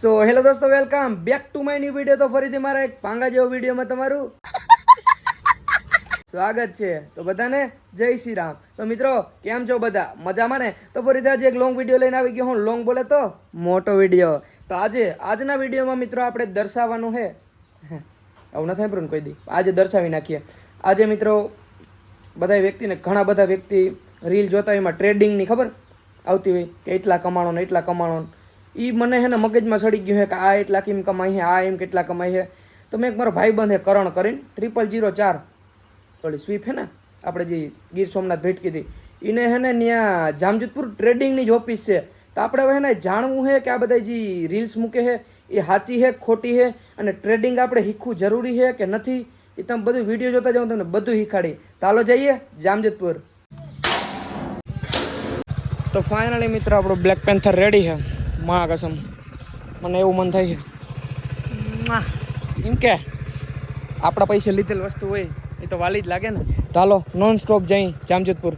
So hello દોસ્તો, welcome back to my new video. તો ફરીથી મારા એક પાંગા જેવો વિડીયોમાં તમારું સ્વાગત છે. તો બધાને જય શ્રી રામ. તો મિત્રો કેમ છો બધા? મજામાં ને? તો ફરીથી આજે એક લોંગ વિડીયો લઈને આવી ગયો હું. લોંગ બોલે તો મોટો વિડીયો. તો આજના વિડીયોમાં મિત્રો આપણે દર્શાવવાનું છે, આવું ન થાય પણ કોઈ દી આજે દર્શાવી નાખીએ. આજે મિત્રો બધા વ્યક્તિને ઘણા બધા વ્યક્તિ રીલ જોતા હોય, એમાં ટ્રેડિંગની ખબર આવતી હોય કે એટલા કમાણો ને એટલા કમાણો. એ મને છે ને મગજમાં ચડી ગયું છે કે આ એટલા કેમ કમાય છે, આ એમ કેટલા કમાય છે. તો મેં એક મારો ભાઈબંધ છે કરણ કરીને 0004 થોડી સ્વીપ છે ને આપણે જે ગીર સોમનાથ ભેટ કીધી, એને છે ને ત્યાં જામજોધપુર ટ્રેડિંગની જ ઓફિસ છે. તો આપણે હવે ને જાણવું છે કે આ બધા જે રીલ્સ મૂકે છે એ સાચી છે ખોટી છે, અને ટ્રેડિંગ આપણે શીખવું જરૂરી છે કે નથી, એ તમે બધું વિડીયો જોતા જાઓ, તમને બધું શીખાડી. ચાલો જઈએ જામજોધપુર. તો ફાઇનલી મિત્રો આપણો બ્લેક પેન્થર રેડી છે. મા કસમ મને એવું મન થાય છે એમ કે આપણા પૈસે લીધેલ વસ્તુ હોય એ તો વાલી જ લાગે ને. ચાલો નોન સ્ટોપ જઈ જામજોધપુર.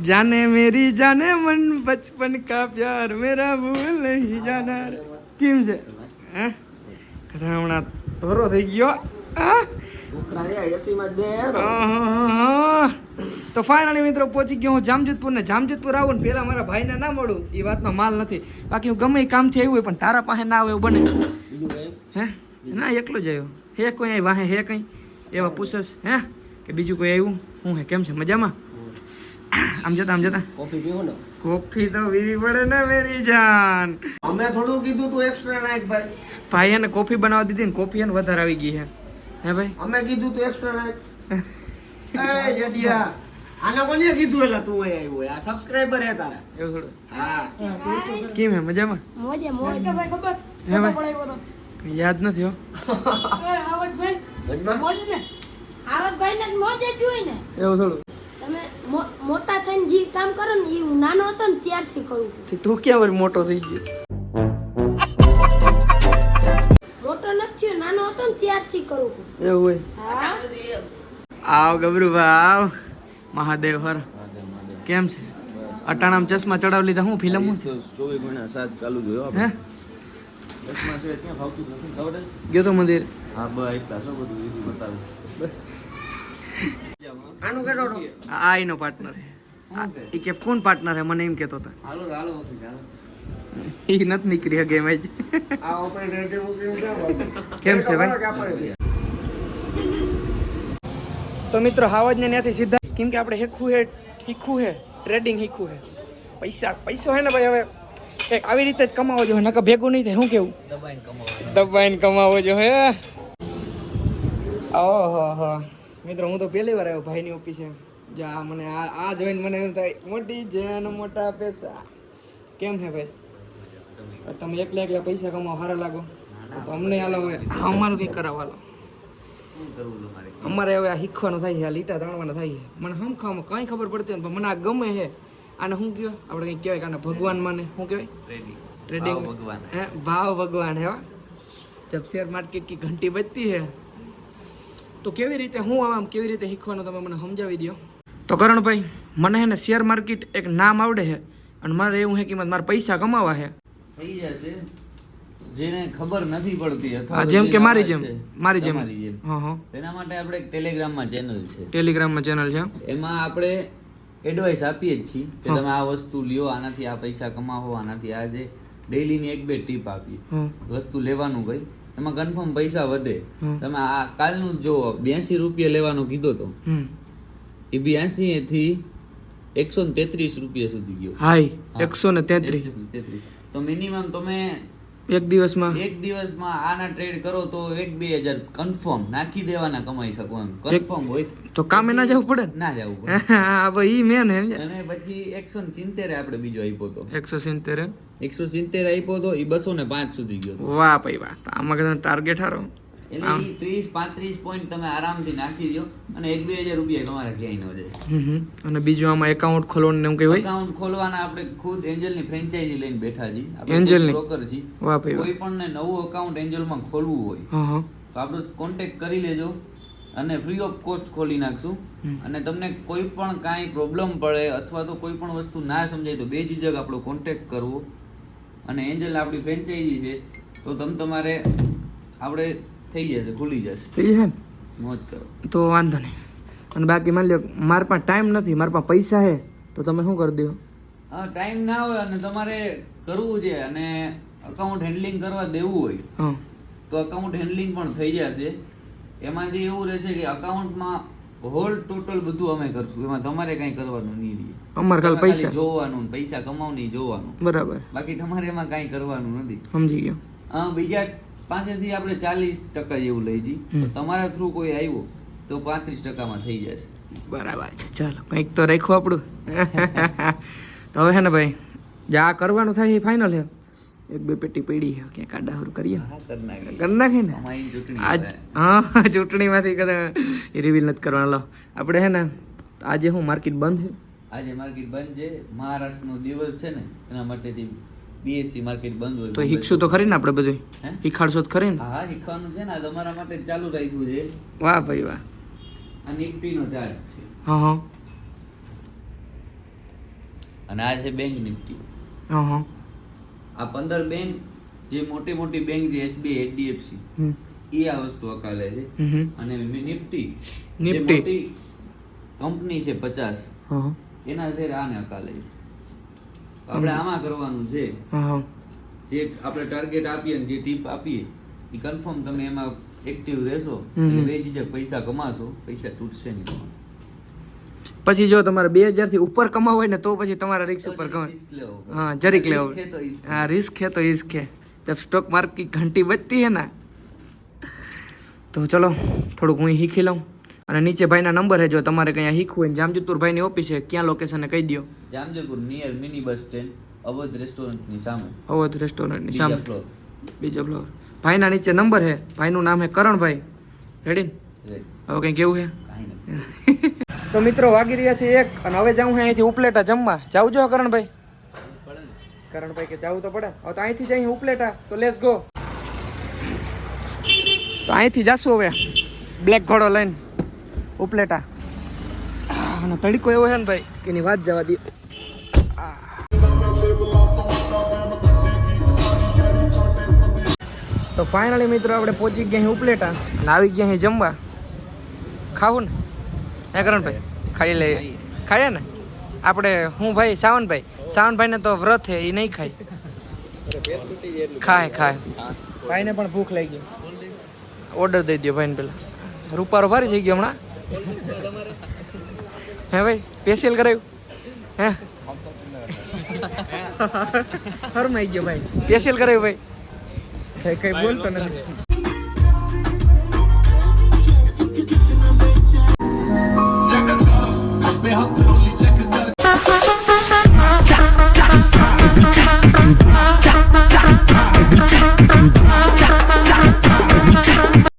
जाने मेरी जाने मन बचपन का प्यार मेरा भूल नहीं जाना. કેમ છે હે? હમણાં ધોરો થઈ ગયો. તો ફાઇનલી મિત્રો પહોંચી ગયો હું જામજોધપુર. ને જામજોધપુર આવું ને પેલા મારા ભાઈને ના મળું એ વાતનો માલ નથી. બાકી હું ગમે એ કામથી આવ્યું હોય પણ તારા પાસે ના આવે એવું બને હે? ના એકલો જ આવ્યો. હે કોઈ અહીં વાહે હે કંઈ એવા પૂછસ હે કે બીજું કોઈ આવ્યું? હું હે કેમ છે? મજામાં? આમ જતા કોફી પીવો ને? કોફી તો પીવી પડે ને મેરી જાન. અમે થોડું કીધું તું એક્સ્ટ્રા નાખ ભાઈ. ભાઈ એને કોફી બનાવવા દીધી ને કોફી એને વધારે આવી ગઈ છે. હે ભાઈ અમે કીધું તું એક્સ્ટ્રા નાખ. એ જડિયા આને કોને કીધું? એટલે તું અહીં આવ્યો. આ સબસ્ક્રાઇબર હે તારા. એવું થોડું. હા કેમ હે? મજામાં? મોજે મોજ કે ભાઈ ખબર હે ભાઈ? પડાવ્યો તો યાદ નથી હો. એ આવત ભાઈ વજમાં મોજ ને આવત ભાઈ ને મોજ જ જોઈ ને. એવું થોડું. તમે મોટા થઈને જે કામ કરો ને એ હું નાનો હતો ને ત્યારથી કરું છું. તું ક્યાં વાર મોટો થઈ ગયો? મોટો નથી થયો, નાનો હતો ને ત્યારથી કરું છું. એવું હોય? હા આવ ગબરુભા આવ. મહાદેવ હર કેમ છે? અટાણામ ચશ્મા ચડાવી લીધા. હું ફિલ્મ હું છે? 24/7 ચાલુ જોયો હે ચશ્મા છે ત્યાં ફાવતું નથી ખબર છે? ગયો તો મંદિર. હા બસ એટલા શું બધું વિધિ બતાવે. આનું કેટો આ એનો પાર્ટનર છે. એ કે કોણ પાર્ટનર હે મને એમ કહેતો હતો. હાલો હાલો ચાલો. એ નથી નીકળી હગે એમ જ. આ ઓપરેટિવ કેમ છે ભાઈ? તો મિત્રો હાવજ ને ત્યાંથી સીધા, કેમ કે આપણે શીખવું છે ટ્રેડિંગ શીખવું છે. પૈસો હે ને ભાઈ હવે એક આવી રીતે જ કમાવો જોઈએ, નકર ભેગું નહીં થાય. શું કેવું? દબાઈને કમાવો જોઈએ. ઓહો મિત્રો હું તો પહેલી વાર આવ્યો ભાઈની ઓફિસે. જા મને આ જોઈને મને એમ થાય મોટી જેન મોટા પૈસા. કેમ છે ભાઈ? તમે એકલા પૈસા કમાવો સારા લાગો તો અમને હાલો હવે અમારું કંઈક કરાવો. હાલો અમારે હવે આ શીખવાનું થાય છે, આ લીટા તાણવાના થાય છે. મને હમખામાં કંઈ ખબર પડતી નથી પણ મને આ ગમે છે. આને શું કહેવાય? આપણે કંઈક કહેવાય કે આને ભગવાન માને. શું કહેવાય? ટ્રેડિંગ હે ભાવ ભગવાન હે. જબ શેર માર્કેટ કી ઘંટી બજતી હે તો કેવી રીતે હું આમ કેવી રીતે શીખવાનું તમે મને સમજાવી દો. તો કરણભાઈ મને હે ને શેર માર્કેટ એક નામ આવડે છે અને મારે એવું છે કે મારે પૈસા કમાવા છે. થઈ જશે જેને ખબર નથી પડતી અથવા જેમ કે મારી જેમ હા હા એના માટે આપણે એક ટેલિગ્રામમાં ચેનલ છે. ટેલિગ્રામમાં ચેનલ છે. એમાં આપણે એડવાઇસ આપીએ જ છીએ કે તમે આ વસ્તુ લ્યો, આનાથી આ પૈસા કમાવો, આનાથી આ જે ડેઈલીની 1-2 ટીપ આપીએ. વસ્તુ લેવાનું ભાઈ એમાં કન્ફર્મ પૈસા વધે. તમે આ કાલનું જો 82 રૂપિયા લેવાનું કીધો તો એ 82 થી 133 રૂપિયા સુધી ગયો. હાઈ 133. તો મિનિમમ તમે એક દિવસમાં આના ટ્રેડ કરો તો 1-2 હજાર કન્ફર્મ નાખી દેવાના કમાઈ શકો એમ. કન્ફર્મ હોય તો કામે ના જવું પડે ના જવું પડે. હા ભાઈ મેન હે. અને પછી 170 આપણે બીજો આપ્યો તો 170 આપ્યો તો એ 205 સુધી ગયો તો. વાહ ભાઈ વાહ. આમાં કદાચ ટાર્ગેટ હારો એટલે 30-35 પોઈન્ટ તમે આરામથી નાખી દો અને 1-2 હજાર રૂપિયા તમારા ક્યાંય ન જાય. અને બીજું આમાં એકાઉન્ટ ખોલવાનું એમ કઈ હોય? એકાઉન્ટ ખોલવાના આપણે ખુદ એન્જલની ફ્રેન્ચાઇઝી લઈને બેઠા છીએ. એન્જલની બ્રોકર છીએ. વાહ ભાઈ કોઈ પણ ને નવું એકાઉન્ટ એન્જલમાં ખોલવું હોય તો આપણો કોન્ટેક્ટ કરી લેજો અને ફ્રી ઓફ કોસ્ટ ખોલી નાખશું. અને તમને કોઈ પણ કાંઈ પ્રોબ્લેમ પડે અથવા તો કોઈ પણ વસ્તુ ના સમજાય તો બેઝિઝક આપણો કોન્ટેક્ટ કરવો. અને એન્જલ આપણી ફ્રેન્ચાઇઝી છે તો તમારે આપણે થઈ જશે, ખુલી જશે, થઈ જાય ને મોજ કરો. તો વાંધો નહીં. અને બાકી માની લો મારા પાસે ટાઈમ નથી, મારા પાસે પૈસા છે તો તમે શું કરી દો? હા, ટાઈમ ના હોય અને તમારે કરવું છે અને અકાઉન્ટ હેન્ડલિંગ કરવા દેવું હોય હા તો અકાઉન્ટ હેન્ડલિંગ પણ થઈ જશે. એમાં જે એવું રહેશે કે અકાઉન્ટમાં હોલ ટોટલ બધું અમે કરશું, એમાં તમારે કંઈ કરવાનું નહીં રહે. અમારે ખાલી તમે પૈસા જોવાનું ને પૈસા કમાવવાનું ઈ જોવાનું, બરાબર, બાકી તમારે એમાં કાંઈ કરવાનું નથી. સમજી ગયો. બીજા પાસેથી આપણે 40% જેવું લઈ જઈએ તો તમારા થ્રુ કોઈ આવ્યો તો 35%માં થઈ જશે. બરાબર છે. ચાલો કંઈક તો રાખ્યું આપણું. તો હવે હે ને ભાઈ, જે આ કરવાનું થાય એ ફાઇનલ છે. એક બે પેટી પડી છે, ક્યાંક આડાહરું કરીએ હા, કરી નાખીએ. કરી નાખીએ ને. અમારી ચૂંટણી આજ આવે. હા, ચૂંટણીમાંથી કદાચ એ રિવીલ નથી કરવાનો. લો આપણે હે ને આજે હું માર્કેટ બંધ છે. આજે માર્કેટ બંધ છે, મહારાષ્ટ્રનો દિવસ છે ને એના માટેથી બીએસસી માર્કેટ બંધ હોય. તો શીખશું તો ખરી ને આપણે બધું, હે? શીખાડશો તો ખરી ને. હા, શીખવાનું છે ને, આ તમારા માટે જ ચાલુ રાખ્યું છે. વાહ ભાઈ વાહ. આ નિફ્ટીનો ચાર્જ છે હા હા અને આ છે બેંક નિફ્ટી. હા હા. આ 15 બેંક જે મોટી મોટી બેંક છે, એસબીઆઈ, એચડીએફસી, હમ એ આ વસ્તુ અકાલે છે. હમ. અને નિફ્ટી જે નિફ્ટી. મોટી કંપની છે 50, હા હા એના શેર આને અકાલે છે. તો આપણે આમાં કરવાનું છે. હા હા. જે આપણે ટાર્ગેટ આપીએ ને જે ટીપ આપીએ એ કન્ફર્મ તમે એમાં એક્ટિવ રહેશો હમ. એટલે બેજીજક પૈસા કમાશો, પૈસા તૂટશે નહીં તમારે. પછી જો તમારે 2000 થી ઉપર કમાવું હોય ને તો પછી તમારા રિસ્ક ઉપર કમાય. રિસ્ક લેવો પડે. हाँ जरिक ले રિસ્ક હે તો ઇશ્ક. हाँ रिस्क है तो इश्क है. जब स्टॉक मार्केट की घंटी बजती है ना तो चलो થોડુંક હું શીખી લઉં. અને નીચે ભાઈના નંબર છે, જો તમારે કંઈ શીખવું હોય ને જામજોધપુર ભાઈની ઓફિસ છે, ક્યાં લોકેશન કહી દો. Jamjodhpur near mini bus stand, Awadh રેસ્ટોરન્ટની સામે, અવધ રેસ્ટોરન્ટની બીજા સામે ફ્લોર. બીજો ફ્લોર. ભાઈના નીચે નંબર છે, ભાઈનું નામ છે કરણભાઈ. રેડી ને? હવે કંઈ કેવું છે? કાંઈ નથી. તો મિત્રો વાગી રહ્યા છે 1 અને હવે જાઉં હું અહીંથી ઉપલેટા જમવા. જાવું જો કરણભાઈ? પડે ને. કરણભાઈ કે જાવું તો પડે. હવે તો અહીંથી જઈ ઉપલેટા, તો લેટ્સ ગો. તો અહીંથી જાશું હવે બ્લેક ઘોડો લઈને ઉપલેટા. અને તડકો એવો છે ને ભાઈ કે એની વાત જવા દે. તો ફાઇનલી મિત્રો આપણે પહોંચી ગયા અહીં ઉપલેટા અને આવી ગયા અહીં જમવા. ખાવું ને હે કરણભાઈ? ખાઈ લે. ખાઈએ ને આપણે. હું ભાઈ સાવનભાઈને તો વ્રત છે, એ નહીં ખાય. ખાય. ભાઈને પણ ભૂખ લાગી ગઈ. ઓર્ડર દઈ દો ભાઈને પેલા. રૂપારો ભારી થઈ ગયો હમણાં. હે ભાઈ, સ્પેશિયલ કરાયું હે? ફરમાઈ ગયો ભાઈ, સ્પેશિયલ કરાયું ભાઈ. કઈ બોલતો નથી.